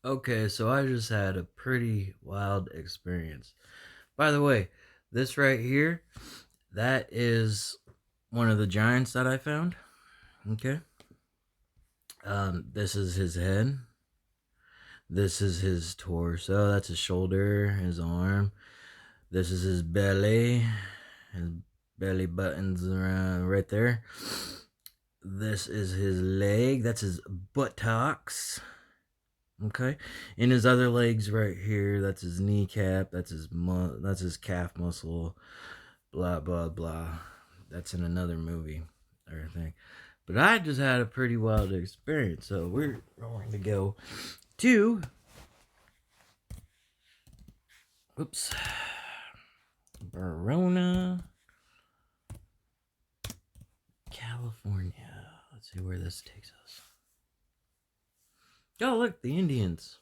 Okay, so I just had a pretty wild experience. By the way, this right here, that is one of the giants that I found. Okay. This is his head. This is his torso. That's his shoulder, his arm. This is his belly. His belly buttons around right there. This is his leg. That's his buttocks. Okay, in his other legs right here, that's his kneecap, that's his calf muscle, blah blah blah. That's in another movie or thing. But I just had a pretty wild experience, so we're going to go to oops, Verona, California. Let's see where this takes us. Oh, look, the Indians.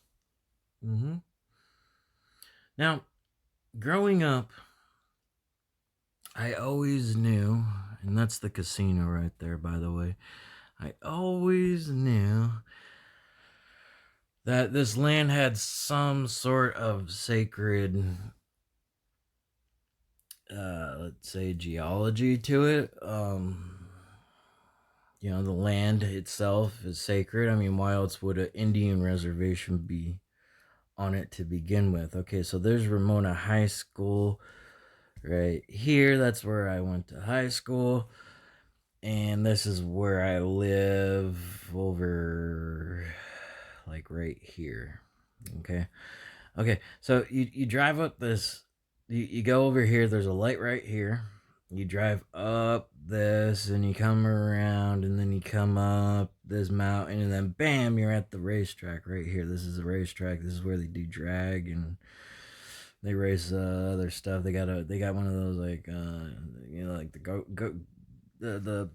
Now, growing up, I always knew, and that's the casino right there, by the way. I always knew that this land had some sort of sacred, let's say, geology to it. The land itself is sacred. I mean, why else would an Indian reservation be on it to begin with? Okay, so there's Ramona High School right here. That's where I went to high school. And this is where I live over like right here. Okay, so you drive up this, you go over here, there's a light right here. You drive up this and you come around and then you come up this mountain and then bam, you're at the racetrack right here. This is the racetrack. This is where they do drag and they race other stuff. They got one of those like like the go the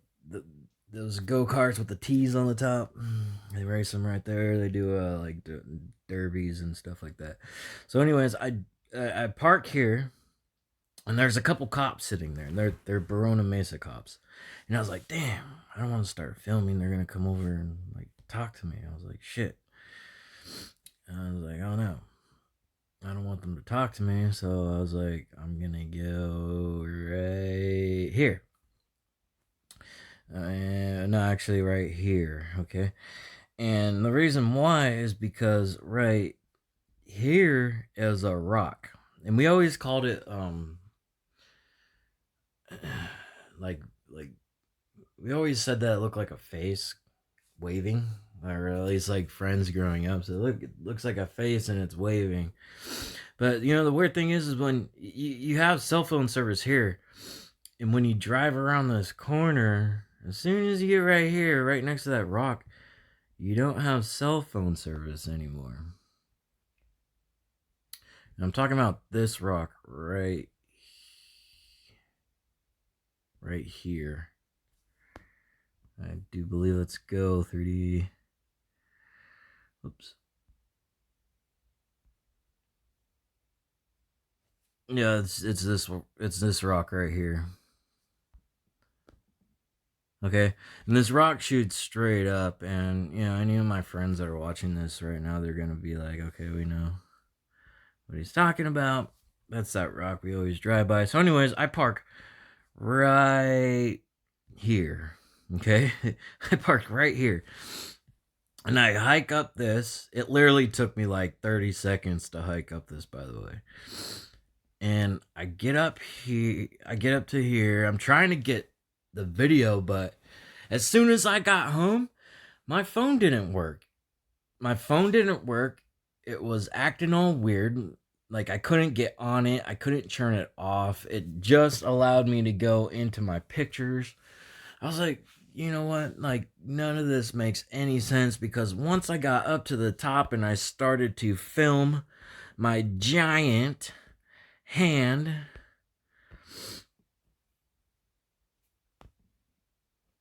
those go-karts with the T's on the top. They race them right there. They do like derbies and stuff like that. So anyways, I park here and there's a couple cops sitting there. And they're Barona Mesa cops. And I was like, "Damn, I don't want to start filming. They're going to come over and like talk to me." I was like, "Shit." And I was like, "Oh no. I don't want them to talk to me." So I was like, "I'm going to go right here." No, actually, right here. Okay. And the reason why is because right here is a rock. And we always called it like we always said that it looked like a face waving. Or at least like friends growing up. So it looks like a face and it's waving. But the weird thing is when you have cell phone service here, and when you drive around this corner, as soon as you get right here, right next to that rock, you don't have cell phone service anymore. And I'm talking about this rock right here. I do believe, let's go 3D. Oops. Yeah, it's this rock right here. Okay, and this rock shoots straight up, and any of my friends that are watching this right now, they're gonna be like, okay, we know what he's talking about. That's that rock we always drive by. So, anyways, I park right here. Okay, I parked right here, and I hike up this. It literally took me like 30 seconds to hike up this, by the way. And I get up here. I get up to here. I'm trying to get the video, but as soon as I got home, my phone didn't work. My phone didn't work. It was acting all weird. Like I couldn't get on it. I couldn't turn it off. It just allowed me to go into my pictures. I was like, you know what? Like none of this makes any sense because once I got up to the top and I started to film my giant hand.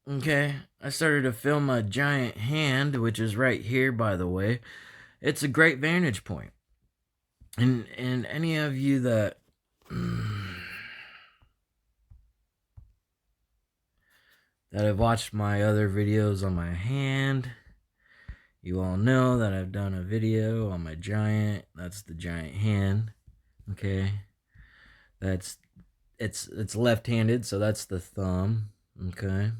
Okay, I started to film my giant hand, which is right here, by the way. It's a great vantage point. And any of you that that have watched my other videos on my hand, You all know that I've done a video on my giant. That's the giant hand. Okay. That's it's left-handed, so that's the thumb. Okay.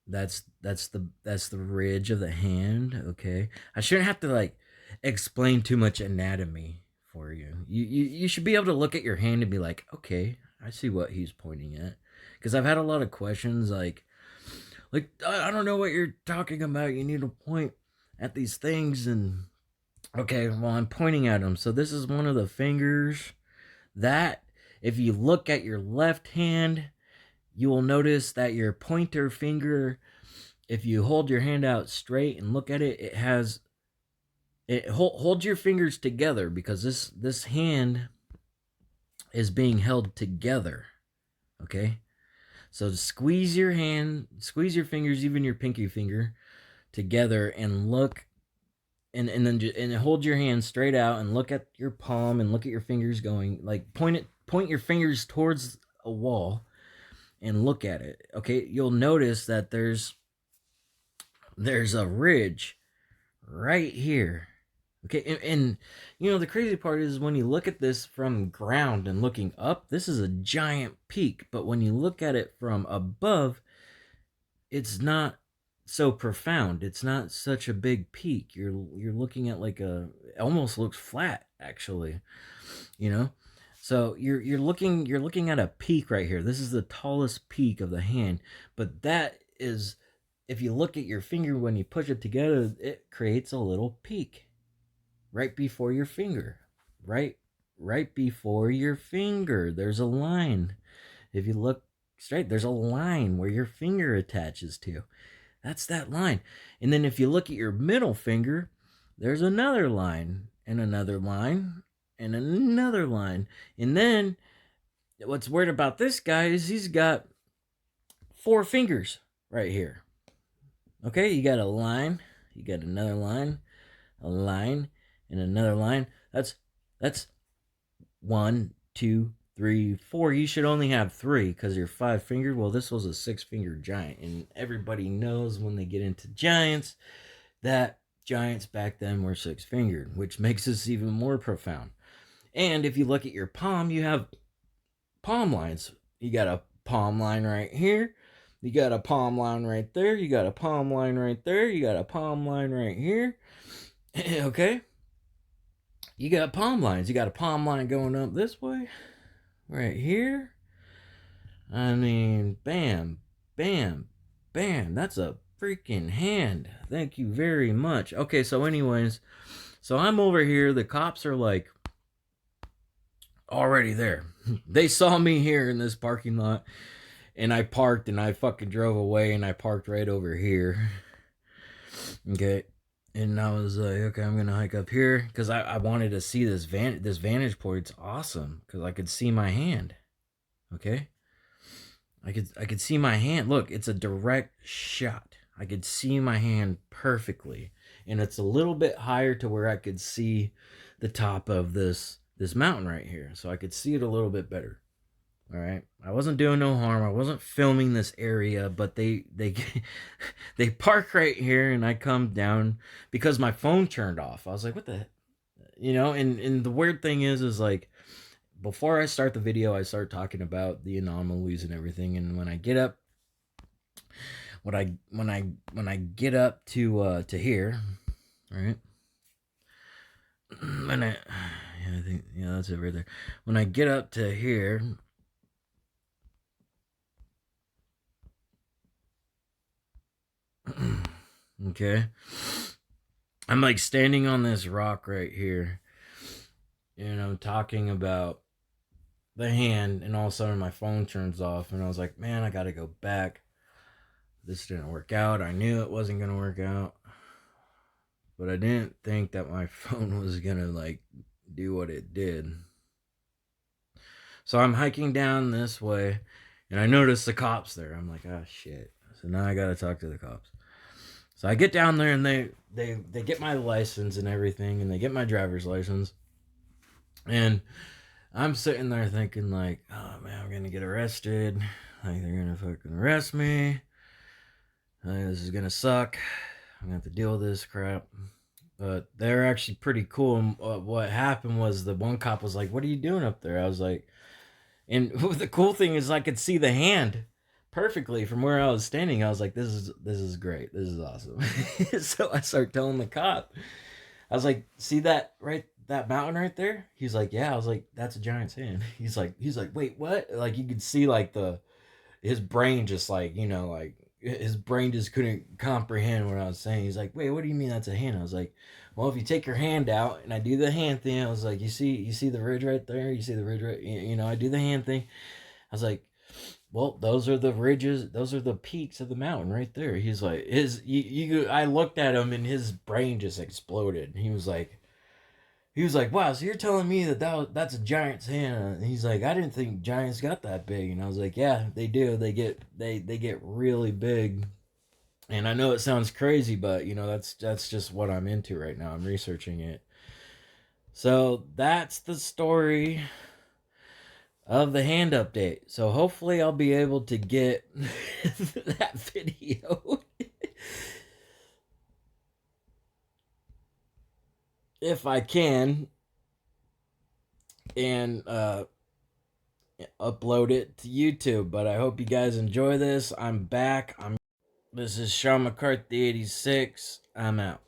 That's the ridge of the hand. Okay. I shouldn't have to like explain too much anatomy for you. You should be able to look at your hand and be like, okay, I see what he's pointing at. Because I've had a lot of questions like I don't know what you're talking about. You need to point at these things, and okay, well, I'm pointing at them. So this is one of the fingers that, if you look at your left hand, you will notice that your pointer finger, if you hold your hand out straight and look at it, hold your fingers together, because this hand is being held together. Okay? So squeeze your fingers, even your pinky finger, together, and look, and then hold your hand straight out and look at your palm and look at your fingers going, like point your fingers towards a wall and look at it. Okay, you'll notice that there's a ridge right here. Okay, and you know the crazy part is when you look at this from ground and looking up, this is a giant peak, but when you look at it from above, it's not so profound. It's not such a big peak. You're looking at like it almost looks flat, actually. You know? So you're looking at a peak right here. This is the tallest peak of the hand, but that is, if you look at your finger when you push it together, it creates a little peak right before your finger. Right before your finger. There's a line. If you look straight, there's a line where your finger attaches to. That's that line. And then if you look at your middle finger, there's another line, and another line, and another line. And then what's weird about this guy is he's got 4 fingers right here. Okay, you got a line, you got another line, a line, and another line. That's 1, 2, 3, 4. You should only have 3 because you're 5-fingered. Well, this was a 6-fingered giant, and everybody knows when they get into giants that giants back then were 6-fingered, which makes this even more profound. And if you look at your palm, you have palm lines. You got a palm line right here. You got a palm line right there. You got a palm line right there. You got a palm line right here. Okay? You got palm lines. You got a palm line going up this way, right here. I mean, bam, bam, bam. That's a freaking hand. Thank you very much. Okay, so anyways, so I'm over here. The cops are like already there. They saw me here in this parking lot, and I parked, and I fucking drove away, and I parked right over here. Okay. And I was like, okay, I'm gonna hike up here because I wanted to see this vantage point. It's awesome because I could see my hand. Okay, I could see my hand. Look, it's a direct shot. I could see my hand perfectly, and it's a little bit higher to where I could see the top of this mountain right here, so I could see it a little bit better. All right, I wasn't doing no harm. I wasn't filming this area, but they they park right here, and I come down because my phone turned off. I was like, what the, and the weird thing is like, before I start the video, I start talking about the anomalies and everything, and when I get up, when I get up to here, right? I think that's it right there. When I get up to here. Okay, I'm like standing on this rock right here, and I'm talking about the hand, and all of a sudden my phone turns off, and I was like, man, I gotta go back. This didn't work out. I knew it wasn't gonna work out, but I didn't think that my phone was gonna like do what it did. So I'm hiking down this way, and I notice the cops there. I'm like, oh shit. So now I gotta talk to the cops. So I get down there, and they get my license and everything, and they get my driver's license. And I'm sitting there thinking like, oh man, I'm gonna get arrested. Like they're gonna fucking arrest me. This is gonna suck. I'm gonna have to deal with this crap. But they're actually pretty cool. And what happened was the one cop was like, "What are you doing up there?" I was like, and the cool thing is I could see the hand perfectly from where I was standing. I was like, this is great. This is awesome." So I start telling the cop, I was like, "See that mountain right there?" He's like, "Yeah." I was like, "That's a giant's hand." He's like, "Wait, what?" Like you could see like his brain just like, like his brain just couldn't comprehend what I was saying. He's like, "Wait, what do you mean that's a hand?" I was like, "Well, if you take your hand out," and I do the hand thing. I was like, "You see the ridge right there? You see the ridge right?" I do the hand thing. I was like, "Well, those are the ridges. Those are the peaks of the mountain right there." He's like, I looked at him and his brain just exploded. He was like, "Wow, so you're telling me that's a giant's hand?" And he's like, "I didn't think giants got that big." And I was like, "Yeah, they do. They get really big." And I know it sounds crazy, but that's just what I'm into right now. I'm researching it. So that's the story of the hand update. So hopefully I'll be able to get that video if I can, and upload it to YouTube. But I hope you guys enjoy this. I'm back. This is Sean McCarthy 86. I'm out.